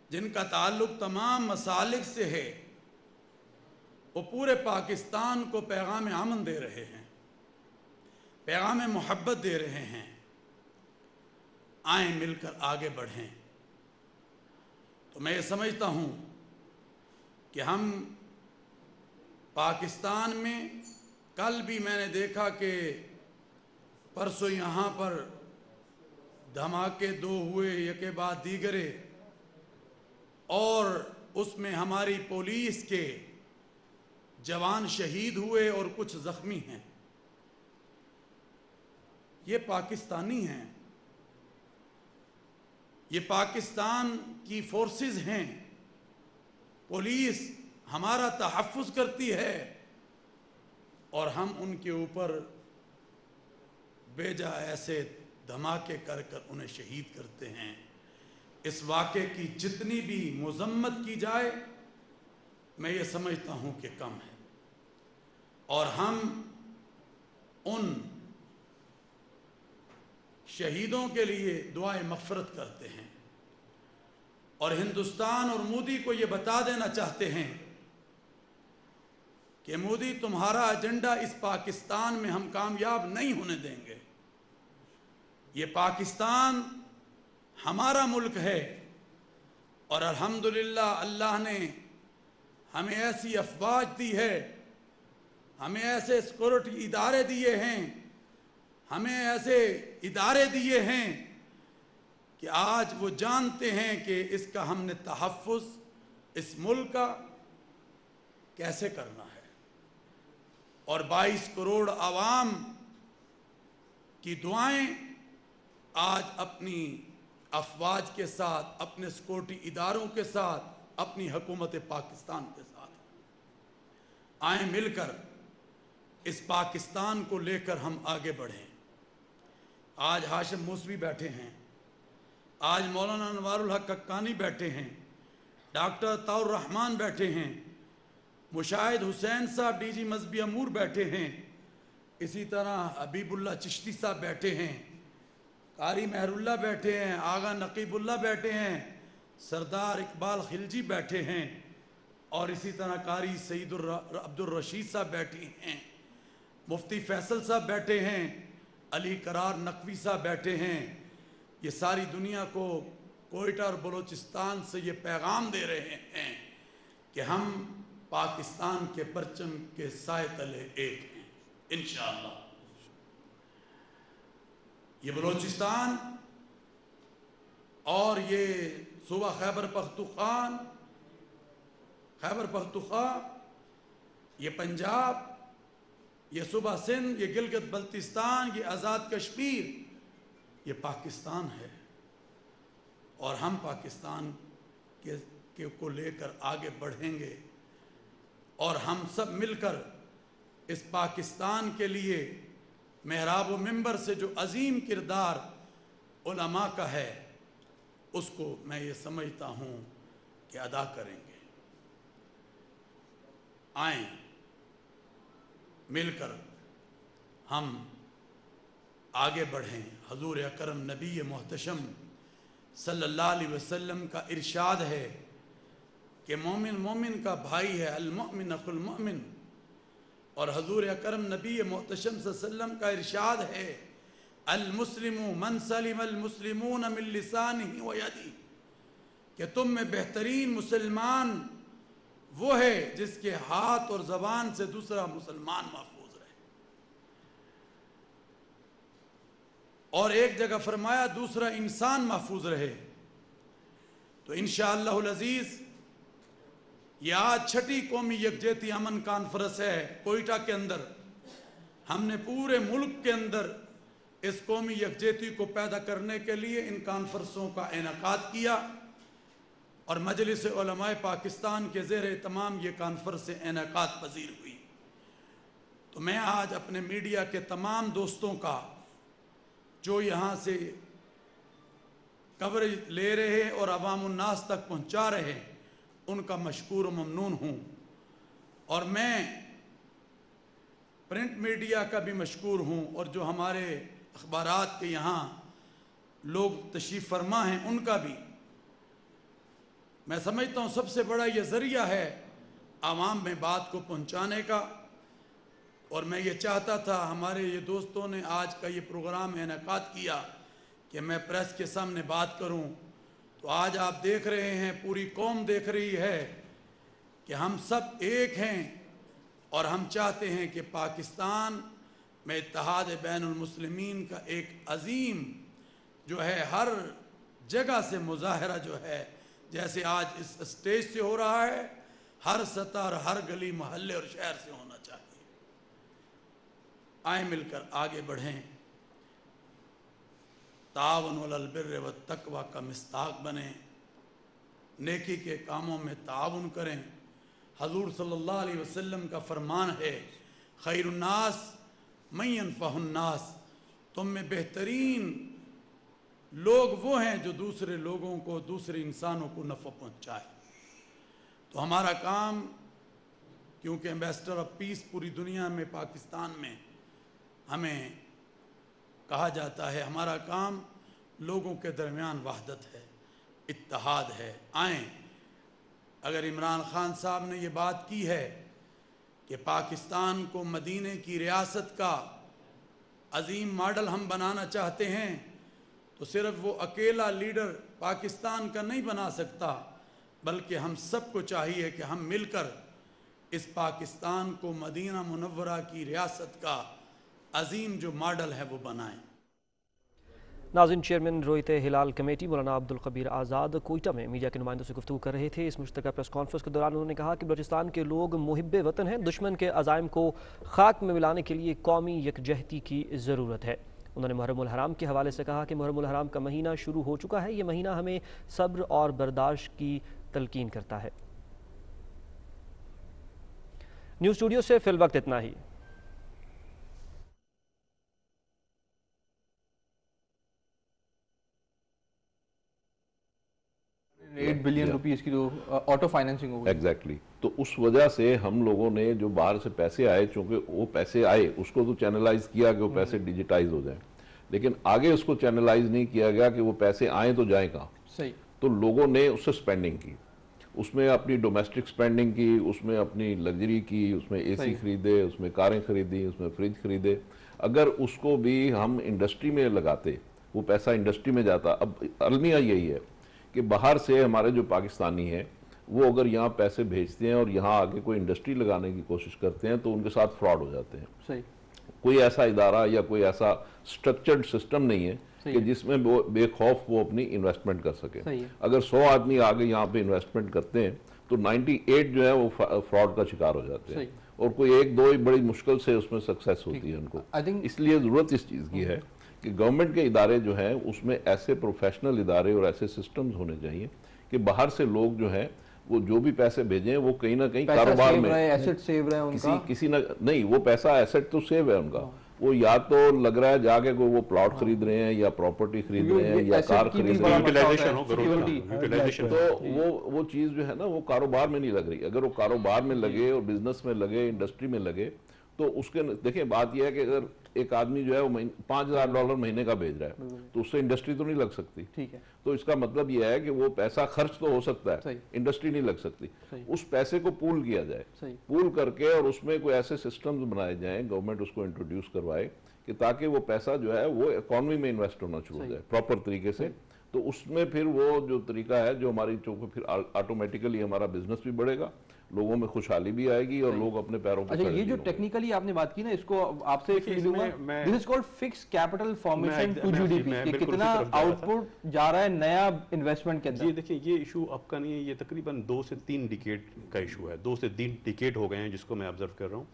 जिनका ताल्लुक़ तमाम मसालिक से है, वो पूरे पाकिस्तान को पैगाम अमन दे रहे हैं, पैगाम मोहब्बत दे रहे हैं। आए मिलकर आगे बढ़ें। तो मैं ये समझता हूँ कि हम पाकिस्तान में, कल भी मैंने देखा कि परसों यहाँ पर धमाके 2 हुए यके बाद दीगरे, और उसमें हमारी पुलिस के जवान शहीद हुए और कुछ ज़ख्मी हैं। ये पाकिस्तानी हैं, ये पाकिस्तान की फोर्सेस हैं। पुलिस हमारा तहफ़्फ़ुज़ करती है और हम उनके ऊपर बेजा ऐसे धमाके कर कर उन्हें शहीद करते हैं। इस वाक़े की जितनी भी मज़म्मत की जाए, मैं ये समझता हूँ कि कम है। और हम उन शहीदों के लिए दुआए मग़फ़िरत करते हैं। और हिंदुस्तान और मोदी को ये बता देना चाहते हैं कि मोदी, तुम्हारा एजेंडा इस पाकिस्तान में हम कामयाब नहीं होने देंगे। ये पाकिस्तान हमारा मुल्क है और अल्हम्दुलिल्लाह अल्लाह ने हमें ऐसी अफवाज दी है, हमें ऐसे सिक्योरिटी इदारे दिए हैं, हमें ऐसे इदारे दिए हैं कि आज वो जानते हैं कि इसका हमने तहफ़्फ़ुज़ इस मुल्क का कैसे करना है। और 22 करोड़ आवाम की दुआएं आज अपनी अफवाज के साथ, अपने सिक्योरिटी इदारों के साथ, अपनी हुकूमत पाकिस्तान के साथ। आए मिलकर इस पाकिस्तान को लेकर हम आगे बढ़ें। आज हाशिम मूसवी बैठे हैं, आज मौलाना अनवारुल हक हक्कानी बैठे हैं, डॉक्टर ताउर रहमान बैठे हैं, मुशाहिद हुसैन साहब डीजी मजहबी अमूर बैठे हैं, इसी तरह हबीबुल्लाह चिश्ती साहब बैठे हैं, कारी महरुल्लाह बैठे हैं, आगा नकीबुल्लाह बैठे हैं, सरदार इकबाल खिलजी बैठे हैं और इसी तरह कारी सईद अब्दुल रशीद साहब बैठे हैं, मुफ्ती फैसल साहब बैठे हैं, अली करार नकवी साहब बैठे हैं। ये सारी दुनिया को कोयटा और बलूचिस्तान से ये पैगाम दे रहे हैं कि हम पाकिस्तान के परचम के साए तले एक हैं इंशाअल्लाह। ये बलूचिस्तान और ये सूबा खैबर पख्तूनख्वा, ये पंजाब, ये सूबा सिंध, ये गिलगित बल्तिस्तान, ये आज़ाद कश्मीर, ये पाकिस्तान है और हम पाकिस्तान के को लेकर आगे बढ़ेंगे और हम सब मिलकर इस पाकिस्तान के लिए मेहराब व मिंबर से जो अजीम किरदार उलमा का है उसको मैं ये समझता हूँ कि अदा करेंगे। आएं मिलकर हम आगे बढ़ें। हजूर अकरम नबी मोहतशम सल्लल्लाहु अलैहि वसल्लम का इरशाद है कि मोमिन मोमिन का भाई है, अल मोमिन अखुल मोमिन। और हजूर अकरम नबी मोहतशम सल्लल्लाहु अलैहि वसल्लम का इरशाद है, अल मुस्लिमु मन सलिम अल मुस्लिमून मिन लिसानिही व यदिही, कि तुम में बेहतरीन मुसलमान वो है जिसके हाथ और ज़बान से दूसरा मुसलमान महफूज रहे। और एक जगह फरमाया दूसरा इंसान महफूज रहे। तो इंशाअल्लाहुल अज़ीज़ ये आज छठी कौमी यकजहती अमन कॉन्फ्रेंस है कोयटा के अंदर। हमने पूरे मुल्क के अंदर इस कौमी यकजहती को पैदा करने के लिए इन कॉन्फ्रेंसों का इनेकाद किया और मजलिस उलमाए पाकिस्तान के ज़ेर तमाम ये कॉन्फ्रेंस इनेकाद पजीर हुई। तो मैं आज अपने मीडिया के तमाम दोस्तों का जो यहाँ से कवरेज ले रहे हैं और अवामुन्नास तक पहुँचा रहे हैं उनका मशकूर ममनून हूँ। और मैं प्रिंट मीडिया का भी मशकूर हूँ और जो हमारे अखबारात के यहाँ लोग तशरीफ़ फरमा हैं उनका भी। मैं समझता हूँ सबसे बड़ा ये ज़रिया है आवाम में बात को पहुँचाने का। और मैं ये चाहता था, हमारे ये दोस्तों ने आज का ये प्रोग्राम इनेकाद किया कि मैं प्रेस के सामने बात करूँ। तो आज आप देख रहे हैं, पूरी कौम देख रही है कि हम सब एक हैं और हम चाहते हैं कि पाकिस्तान में इत्तेहाद बैनुल मुस्लिमीन का एक अजीम जो है हर जगह से मुजाहरा जो है, जैसे आज इस स्टेज से हो रहा है, हर सतह और हर गली मोहल्ले और शहर से होना चाहिए। आए मिलकर आगे बढ़ें, तावन अलल बिर्र व तक़वा का मिस्ताक बने, नेकी के कामों में ताउन करें। हजूर सल्लल्लाहु अलैहि वसल्लम का फरमान है, खैरुन्नास मन यनफ़हुन्नास, तुम में बेहतरीन लोग वो हैं जो दूसरे लोगों को, दूसरे इंसानों को नफ़ा पहुँचाए। तो हमारा काम, क्योंकि एम्बेसडर ऑफ पीस पूरी दुनिया में पाकिस्तान में हमें कहा जाता है, हमारा काम लोगों के दरमियान वहदत है, इत्तेहाद है। आएँ, अगर इमरान खान साहब ने ये बात की है कि पाकिस्तान को मदीने की रियासत का अजीम मॉडल हम बनाना चाहते हैं, तो सिर्फ वो अकेला लीडर पाकिस्तान का नहीं बना सकता, बल्कि हम सबको चाहिए कि हम मिलकर इस पाकिस्तान को मदीना मुनव्वरा की रियासत का अजीम जो मॉडल है वो बनाएं। नाज़रीन, चेयरमैन रोयत हिलाल कमेटी मौलाना अब्दुल कबीर आज़ाद कोयटा में मीडिया के नुमाइंदों से गुफ्तगू कर रहे थे। इस मुश्तरका प्रेस कॉन्फ्रेंस के दौरान उन्होंने कहा कि बलूचिस्तान के लोग मुहिब्बे वतन हैं, दुश्मन के अज़ाइम को खाक में मिलाने के लिए कौमी यकजहती की ज़रूरत है। उन्होंने मुहर्रमुल हराम के हवाले से कहा कि मुहर्रमुल हराम का महीना शुरू हो चुका है। ये महीना हमें सब्र और बर्दाश्त की तलकीन करता है। न्यूज़ स्टूडियो से फिल वक्त इतना ही। 8 बिलियन रुपीस की तो ऑटो फाइनेंसिंग हो गई। एग्जैक्टली तो उस वजह से हम लोगों ने जो बाहर से पैसे आए, चूंकि वो पैसे आए उसको तो चैनलाइज किया कि वो पैसे डिजिटाइज हो जाए, लेकिन आगे उसको चैनलाइज नहीं किया गया कि वो पैसे आए तो जाए कहाँ। सही। तो लोगों ने उससे स्पेंडिंग की, उसमें अपनी डोमेस्टिक स्पेंडिंग की, उसमें अपनी लग्जरी की, उसमें एसी खरीदे, उसमें कारें खरीदी, उसमें फ्रिज खरीदे। अगर उसको भी हम इंडस्ट्री में लगाते, वो पैसा इंडस्ट्री में जाता। अब अलमिया यही है कि बाहर से हमारे जो पाकिस्तानी हैं वो अगर यहाँ पैसे भेजते हैं और यहाँ आके कोई इंडस्ट्री लगाने की कोशिश करते हैं तो उनके साथ फ्रॉड हो जाते हैं। सही। कोई ऐसा इदारा या कोई ऐसा स्ट्रक्चर्ड सिस्टम नहीं है कि जिसमें वो बेखौफ वो अपनी इन्वेस्टमेंट कर सके। अगर 100 आदमी आगे यहाँ पे इन्वेस्टमेंट करते हैं तो 98 जो है वो फ्रॉड का शिकार हो जाते हैं, और कोई एक दो ही बड़ी मुश्किल से उसमें सक्सेस होती है उनको। इसलिए जरूरत इस चीज़ की है कि गवर्नमेंट के इदारे जो हैं उसमें ऐसे प्रोफेशनल इदारे और ऐसे सिस्टम्स होने चाहिए कि बाहर से लोग जो हैं वो जो भी पैसे भेजें वो कहीं ना कहीं कारोबार में एसेट सेव रहे हैं उनका। किसी ना नहीं, वो पैसा एसेट तो सेव है उनका, वो या तो लग रहा है जाके कोई वो प्लॉट खरीद रहे हैं या प्रॉपर्टी खरीद रहे हैं या कार खरीद रहे हैं, तो वो चीज जो है ना वो कारोबार में नहीं लग रही। अगर वो कारोबार में लगे और बिजनेस में लगे, इंडस्ट्री में लगे, तो उसके देखिए बात यह है कि अगर एक आदमी जो है वो $5,000 महीने का भेज रहा है तो उससे इंडस्ट्री तो नहीं लग सकती। ठीक है। तो इसका मतलब यह है कि वो पैसा खर्च तो हो सकता है, इंडस्ट्री नहीं लग सकती। उस पैसे को पूल किया जाए, पूल करके, और उसमें कोई ऐसे सिस्टम्स बनाए जाएं, गवर्नमेंट उसको इंट्रोड्यूस करवाए कि ताकि वो पैसा जो है वो इकोनॉमी में इन्वेस्ट होना शुरू हो जाए प्रॉपर तरीके से। तो उसमें फिर वो जो तरीका है जो हमारी चौक फिर ऑटोमेटिकली हमारा बिजनेस भी बढ़ेगा, लोगों में खुशहाली भी आएगी और लोग अपने पैरों पर। अच्छा, ये जो टेक्निकली आपने बात की ना, इसको आपसे this is called fixed capital formation to GDP, कि कितना आउटपुट जा रहा है नया इन्वेस्टमेंट के अंदर। ये देखिए, ये इशू आपका नहीं है, ये तकरीबन 2 से 3 डिकेड का इशू है। 2 से 3 डिकेड हो गए हैं जिसको मैं ऑब्जर्व कर रहा हूँ।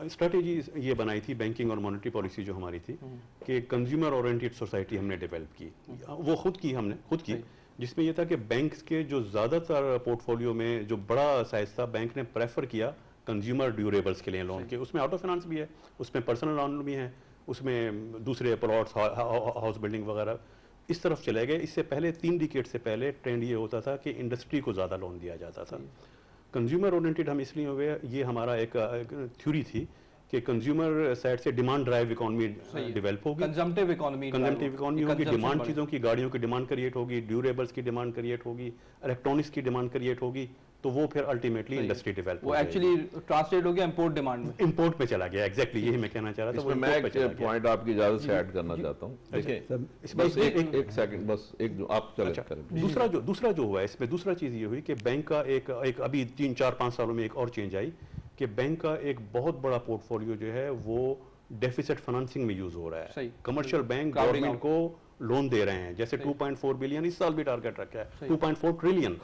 स्ट्रेटेजी ये बनाई थी बैंकिंग और मॉनेटरी पॉलिसी जो हमारी थी कि कंज्यूमर ओरिएंटेड सोसाइटी हमने डेवलप की, वो हमने खुद की, जिसमें यह था कि बैंक्स के जो ज़्यादातर पोर्टफोलियो में जो बड़ा साइज था, बैंक ने प्रेफर किया कंज्यूमर ड्यूरेबल्स के लिए लोन के। उसमें ऑटो फाइनेंस भी है, उसमें पर्सनल लोन भी है, उसमें दूसरे प्लॉट्स, हाउस बिल्डिंग वगैरह, इस तरफ चले गए। इससे पहले 3 डिकेड से पहले ट्रेंड ये होता था कि इंडस्ट्री को ज़्यादा लोन दिया जाता था। कंज्यूमर ओरिएंटेड हम इसलिए हो गए, ये हमारा एक थ्योरी थी कि कंज्यूमर साइड से डिमांड ड्राइव इकोनॉमी डेवलप होगी, कंजम्पटिव इकोनॉमी होगी, डिमांड चीज़ों की, गाड़ियों की डिमांड क्रिएट होगी, ड्यूरेबल्स की डिमांड क्रिएट होगी, इलेक्ट्रॉनिक्स की डिमांड क्रिएट होगी, तो वो फिर अल्टीमेटली इंडस्ट्री डेवलप वो एक्चुअली ट्रांसलेट हो गया इंपोर्ट डिमांड में, इंपोर्ट में चला गया। एग्जैक्टली यही मैं कहना चाह रहा था। इसमें मैं एक पॉइंट आपकी इजाजत से ऐड करना चाहता हूँ। देखिए बस एक सेकंड, बस एक जो आप चले करें। दूसरा जो हुआ इसमें, दूसरा चीज़ ये हुई कि बैंक का एक अभी 3-4-5 सालों में एक और चेंज आई कि बैंक का एक बहुत बड़ा पोर्टफोलियो जो है वो डेफिसिट फाइनेंसिंग में यूज हो रहा है। कमर्शियल बैंक गवर्नमेंट को लोन दे रहे हैं, जैसे 2.4 बिलियन इस साल भी टारगेट रखा है, 2.4 ट्रिलियन।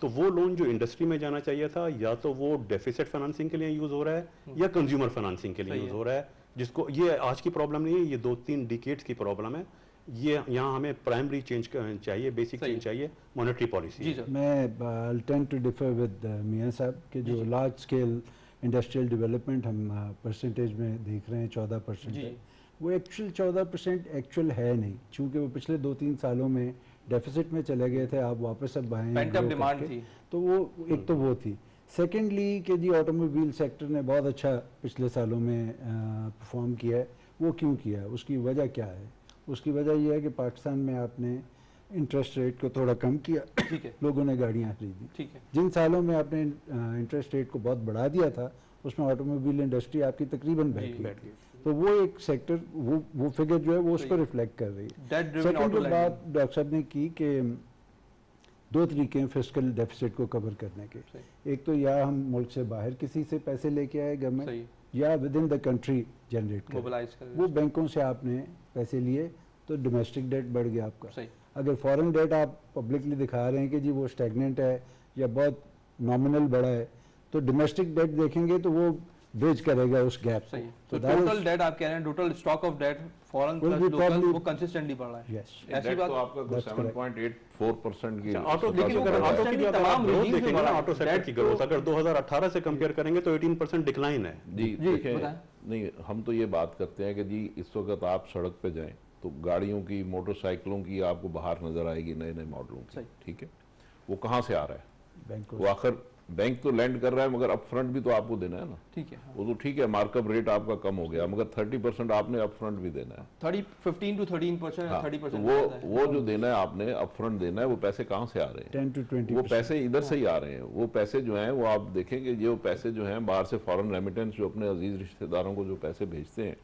तो वो लोन जो इंडस्ट्री में जाना चाहिए था, या तो वो डेफिसिट फाइनेंसिंग के लिए यूज हो रहा है या कंज्यूमर फाइनेंसिंग के लिए यूज हो रहा है, जिसको ये आज की प्रॉब्लम नहीं है, ये 2-3 डिकेड्स की प्रॉब्लम है। ये यहाँ हमें प्राइमरी चेंज चाहिए, बेसिक चेंज चाहिए, मॉनेटरी पॉलिसी। मैं टेंड टू डिफर विद मियां साहब के जो लार्ज स्केल इंडस्ट्रियल डेवलपमेंट हम परसेंटेज में देख रहे हैं 14% है, वो एक्चुअल 14% एक्चुअल है नहीं, चूँकि वो पिछले 2-3 सालों में डेफिसिट में चले गए थे। आप वापस अब आए हैं, डिमांड थी, तो वो एक तो वो थी। सेकेंडली कि जी ऑटोमोबाइल सेक्टर ने बहुत अच्छा पिछले सालों में परफॉर्म किया है। वो क्यों किया है, उसकी वजह क्या है? उसकी वजह यह है कि पाकिस्तान में आपने इंटरेस्ट रेट को थोड़ा कम किया, ठीक है, लोगों ने गाड़ियाँ खरीदी। ठीक है, जिन सालों में आपने इंटरेस्ट रेट को बहुत बढ़ा दिया था उसमें ऑटोमोबाइल इंडस्ट्री आपकी तकरीबन बैठ गई। तो वो एक सेक्टर, वो फिगर जो है वो उसको रिफ्लेक्ट कर रही है। सेकंड जो बात डॉक्टर साहब ने की कि दो तरीके हैं फिस्कल डेफिसिट को कवर करने के। एक तो या हम मुल्क से बाहर किसी से पैसे लेके आए गवर्नमेंट, या with in the country generate करें। वो बैंकों से आपने पैसे लिए तो डोमेस्टिक डेट बढ़ गया आपका। अगर फॉरेन डेट आप पब्लिकली दिखा रहे हैं कि जी वो स्टैग्नेंट है या बहुत नॉमिनल बढ़ा है, तो डोमेस्टिक डेट देखेंगे तो वो ब्रिज करेगा उस गैप को। तो टोटल डेट आप कह रहे हैं, total stock of debt foreign plus local वो कंसिस्टेंटली बढ़ रहा है। यस, ऐसी बात तो आपका 7.84% की ऑटो की तमाम ग्रोथ देखेंगे ना, ऑटो सेक्टर की ग्रोथ अगर 2018 से कंपेयर करेंगे तो 18% डिक्लाइन है। जी देखिए, नहीं हम तो ये बात करते हैं कि जी इस वक्त आप सड़क पे जाएं तो गाड़ियों की, मोटरसाइकिलों की आपको बाहर नजर आएगी नए नए मॉडलों की, ठीक है। वो कहाँ से आ रहा है? वो आखिर बैंक तो लैंड कर रहा है मगर अप फ्रंट भी तो आपको देना है ना, ठीक है। वो तो ठीक है, मार्कअप रेट आपका कम हो गया मगर 30% आपने अप फ्रंट भी देना है। 15 to 13%, 30%। वो जो देना है आपने अप फ्रंट देना है, वो पैसे कहाँ से आ रहे हैं? 10 to 20%। वो पैसे इधर से ही आ रहे हैं। वो पैसे जो हैं वो आप देखेंगे, जो पैसे जो हैं बाहर से फॉरेन रेमिटेंस जो अपने अजीज रिश्तेदारों को जो पैसे भेजते हैं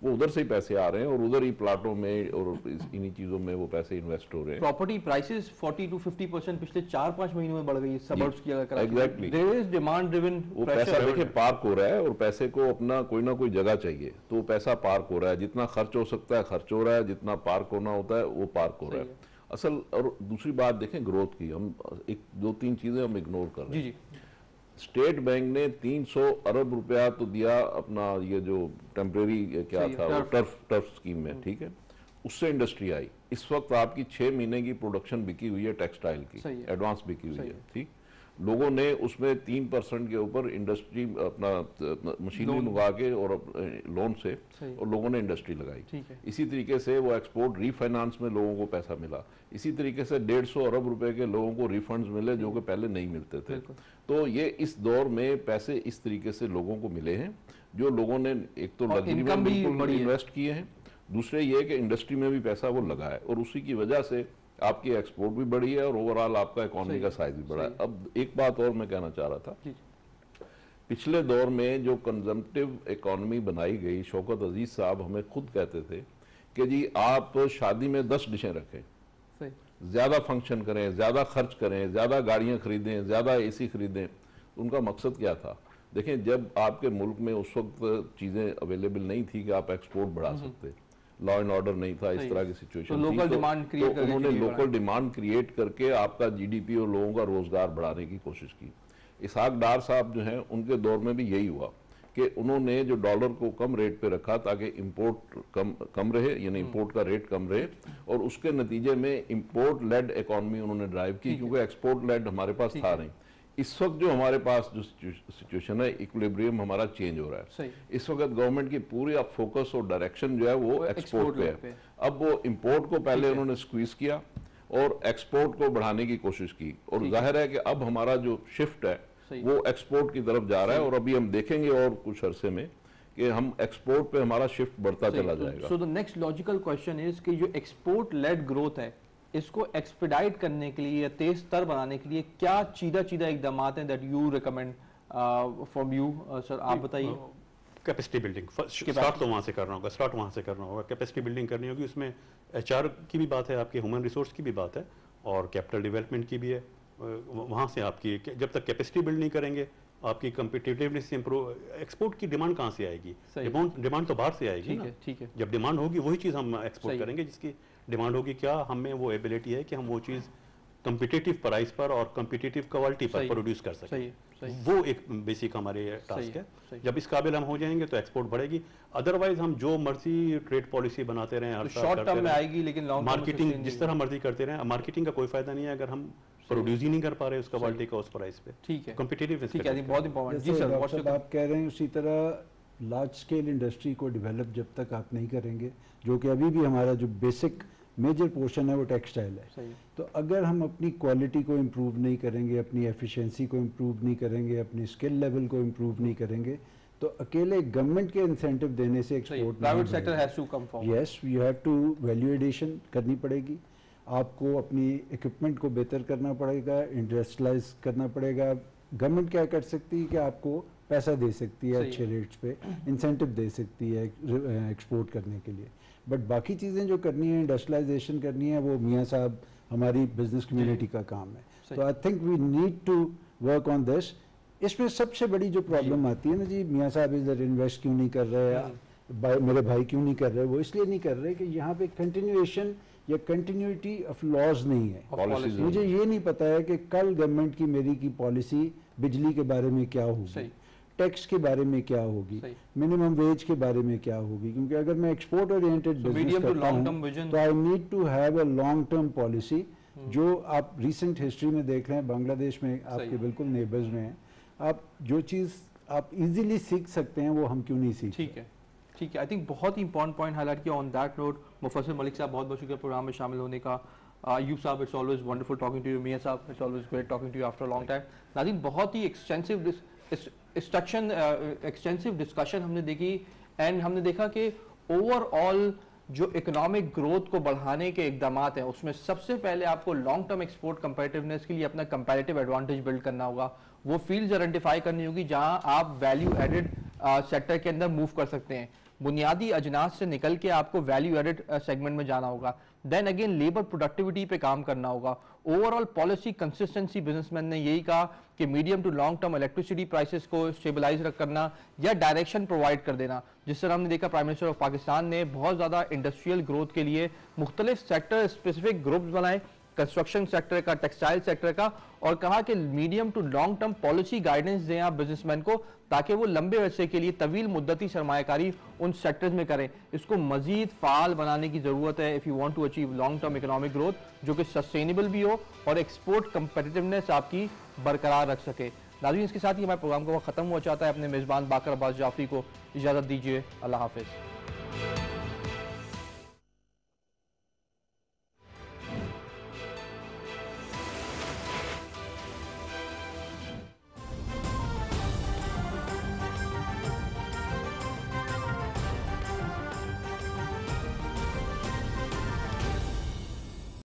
वो उधर से ही पैसे आ रहे हैं और उधर ही प्लाटों में और इन्हीं चीजों में वो पैसे इन्वेस्ट हो रहे हैं। प्रॉपर्टी प्राइसेस 40 to 50% पिछले 4-5 महीनों में बढ़ गई है सबर्ब्स की अगर exactly. There is demand driven, वो पैसा देखिए पार्क हो रहा है और पैसे को अपना कोई ना कोई जगह चाहिए, तो वो पैसा पार्क हो रहा है। जितना खर्च हो सकता है खर्च हो रहा है, जितना पार्क होना होता है वो पार्क हो रहा है असल। और दूसरी बात देखें ग्रोथ की, हम एक दो तीन चीजें हम इग्नोर कर रहे हैं। स्टेट बैंक ने 300 अरब रुपया तो दिया अपना ये जो टेम्परेरी क्या था वो टर्फ स्कीम में, ठीक है। उससे इंडस्ट्री आई। इस वक्त आपकी 6 महीने की प्रोडक्शन बिकी हुई है टेक्सटाइल की, एडवांस बिकी हुई है, ठीक। लोगों ने उसमें 3% के ऊपर इंडस्ट्री अपना मशीनरी मंगा के और लोन से और लोगों ने इंडस्ट्री लगाई। इसी तरीके से वो एक्सपोर्ट रीफाइनेंस में लोगों को पैसा मिला। इसी तरीके से 150 अरब रुपए के लोगों को रिफंड्स मिले जो कि पहले नहीं मिलते थे। तो ये इस दौर में पैसे इस तरीके से लोगों को मिले हैं जो लोगों ने एक तो लग्जरी में बिल्कुल इन्वेस्ट किए हैं, दूसरे ये कि इंडस्ट्री में भी पैसा वो लगा है और उसी की वजह से आपकी एक्सपोर्ट भी बढ़ी है और ओवरऑल आपका इकोनॉमी का साइज भी बढ़ा है। अब एक बात और मैं कहना चाह रहा था, पिछले दौर में जो कंजम्पटिव इकोनॉमी बनाई गई, शौकत अजीज साहब हमें खुद कहते थे कि जी आप शादी में 10 डिशें रखें, ज्यादा फंक्शन करें, ज्यादा खर्च करें, ज्यादा गाड़ियां खरीदें, ज्यादा एसी खरीदें। उनका मकसद क्या था? देखें, जब आपके मुल्क में उस वक्त चीजें अवेलेबल नहीं थी कि आप एक्सपोर्ट बढ़ा सकते, लॉ एंड ऑर्डर नहीं था, इस तरह की सिचुएशन तो लोकल डिमांड क्रिएट करके उन्होंने लोकल डिमांड क्रिएट करके आपका जीडीपी और लोगों का रोजगार बढ़ाने की कोशिश की। इसहाक डार साहब जो हैं उनके दौर में भी यही हुआ कि उन्होंने जो डॉलर को कम रेट पे रखा ताकि इंपोर्ट कम रहे, यानी इंपोर्ट का रेट कम रहे, और उसके नतीजे में इंपोर्ट लेड इकोनॉमी उन्होंने ड्राइव की क्योंकि एक्सपोर्ट लेड हमारे पास था नहीं। इस वक्त जो हमारे पास जो सिचुएशन है, इक्विलिब्रियम हमारा चेंज हो रहा है। इस वक्त गवर्नमेंट की पूरी फोकस और डायरेक्शन जो है वो एक्सपोर्ट पे है। अब वो इंपोर्ट को पहले उन्होंने स्क्वीज किया और एक्सपोर्ट को बढ़ाने की कोशिश की, और जाहिर है कि अब हमारा जो शिफ्ट है वो एक्सपोर्ट की तरफ जा रहा है और अभी हम देखेंगे और कुछ अरसे में कि हम एक्सपोर्ट पे हमारा शिफ्ट बढ़ता चला जाएगा। सो the next logical question is कि जो एक्सपोर्ट लेड ग्रोथ है इसको एक्सपेडाइट करने के लिए या तेज तर बनाने के लिए क्या चीदा इकदाम हैं that you recommend from you sir? आप बताइए। कैपेसिटी बिल्डिंग स्टार्ट तो वहाँ से करना होगा, कैपेसिटी बिल्डिंग करनी होगी। उसमें एचआर की भी बात है, आपके ह्यूमन रिसोर्स की भी बात है और कैपिटल डेवलपमेंट की भी है। वहाँ से आपकी जब तक कैपेसिटी बिल्ड नहीं करेंगे आपकी कम्पिटिटिवनेस इंप्रूव, एक्सपोर्ट की डिमांड कहाँ से आएगी? डिमांड तो बाहर से आएगी ना। ठीक है, जब डिमांड होगी वही चीज़ हम एक्सपोर्ट करेंगे। जिसकी डिमांड होगी, क्या हमें वो एबिलिटी है कि हम वो चीज़ कम्पिटिटिव प्राइस पर और कम्पिटिटिव क्वालिटी पर प्रोड्यूस कर सकें। वो एक बेसिक हमारे टास्क है। जब इस काबिल हम हो जाएंगे तो एक्सपोर्ट बढ़ेगी। अदरवाइज हम जो मर्जी ट्रेड पॉलिसी बनाते रहें, हर शॉर्ट टर्म में आएगी लेकिन लॉन्ग मार्केटिंग जिस तरह मर्जी करते रहें, मार्केटिंग का कोई फायदा नहीं है अगर हम प्रोड्यूस ही नहीं कर पा रहे उसका क्वालिटी का उस प्राइस पे। ठीक है, कॉम्पिटिटिव बहुत इंपॉर्टेंट। जी सर, आप कह रहे हैं उसी तरह लार्ज स्केल इंडस्ट्री को डेवलप जब तक आप नहीं करेंगे, जो कि अभी भी हमारा जो बेसिक मेजर पोर्शन है वो टेक्सटाइल है, तो अगर हम अपनी क्वालिटी को इम्प्रूव नहीं करेंगे, अपनी एफिशिएंसी को इम्प्रूव नहीं करेंगे, अपनी स्किल लेवल को इम्प्रूव नहीं करेंगे, तो अकेले गवर्नमेंट के इंसेंटिव देने से export private sector has to come forward. Yes, you have to value addition करनी पड़ेगी। आपको अपनी इक्विपमेंट को बेहतर करना पड़ेगा, इंडस्ट्रियलाइज करना पड़ेगा। गवर्नमेंट क्या कर सकती है कि आपको पैसा दे सकती है अच्छे रेट्स पे, इंसेंटिव दे सकती है एक्सपोर्ट करने के लिए, बट बाकी चीज़ें जो करनी है, इंडस्ट्रियलाइजेशन करनी है, वो मियाँ साहब हमारी बिजनेस कम्युनिटी का काम है। तो I think we need to work on this. इसमें सबसे बड़ी जो प्रॉब्लम आती है ना जी, मियाँ साहब इधर इन्वेस्ट क्यों नहीं कर रहे, मेरे भाई क्यों नहीं कर रहे, वो इसलिए नहीं कर रहे कि यहाँ पे कंटिन्यूएशन या कंटिन्यूटी ऑफ लॉज नहीं है। मुझे ये नहीं पता है कि कल गवर्नमेंट की मेरी की पॉलिसी बिजली के बारे में क्या होगी, टैक्स के बारे में क्या होगी, मिनिमम वेज के बारे में क्या होगी, क्योंकि अगर मैं एक्सपोर्ट ओरिएंटेड बिजनेस करता हूँ तो I need to have a long term policy. जो आप रिसेंट हिस्ट्री में देख रहे हैं, बांग्लादेश में आपके बिल्कुल नेबर्स में है, आप जो चीज़ आप इजीली सीख सकते हैं वो हम क्यों नहीं सीख। ठीक है, ठीक है। आई थिंक बहुत ही इंपॉर्टेंट पॉइंट हाईलाइट किया। ऑन दैट नोट, मुफस्सिल मलिक साहब बहुत बहुत शुक्रिया प्रोग्राम में शामिल होने का। Ayub sahab, it's always wonderful talking to you. Mian sahab, it's always great talking to you after a long time. नाज़रीन, बहुत ही एक्सटेंसिव डिस्कशन हमने देखी, एंड हमने देखा कि ओवरऑल जो इकोनॉमिक ग्रोथ को बढ़ाने के इकदाम हैं, उसमें सबसे पहले आपको लॉन्ग टर्म एक्सपोर्ट कंपेटिवनेस के लिए अपना कंपैरेटिव एडवांटेज बिल्ड करना होगा। वो फील्ड्स आइडेंटिफाई करनी होगी जहां आप वैल्यू एडेड सेक्टर के अंदर मूव कर सकते हैं। बुनियादी अजनास से निकल के आपको वैल्यू एडेड सेगमेंट में जाना होगा। देन अगेन लेबर प्रोडक्टिविटी पे काम करना होगा। ओवरऑल पॉलिसी कंसिस्टेंसी, बिजनेसमैन ने यही कहा कि medium to long term electricity prices को स्टेबलाइज करना या डायरेक्शन प्रोवाइड कर देना। जिस तरह हमने देखा, प्राइम मिनिस्टर ऑफ पाकिस्तान ने बहुत ज़्यादा इंडस्ट्रियल ग्रोथ के लिए मुख्तलिफ सेक्टर स्पेसिफिक ग्रुप्स बनाए, कंस्ट्रक्शन सेक्टर का, टेक्सटाइल सेक्टर का, और कहा कि medium to long term policy guidance दें आप बिजनेसमैन को, ताकि वो लंबे अरसे के लिए तवील मुद्दती सरमायाकारी उन सेक्टर्स में करें। इसको मजीद फाल बनाने की जरूरत है if you want to achieve long term economic growth जो कि सस्टेनेबल भी हो और एक्सपोर्ट कंपेटिटिवनेस आपकी बरकरार रख सके। नाज़रीन, इसके साथ ही हमारे प्रोग्राम को खत्म हुआ चाहता है। अपने मेज़बान बाकर अब्बास जाफरी को इजाज़त दीजिए। अल्लाह हाफिज़।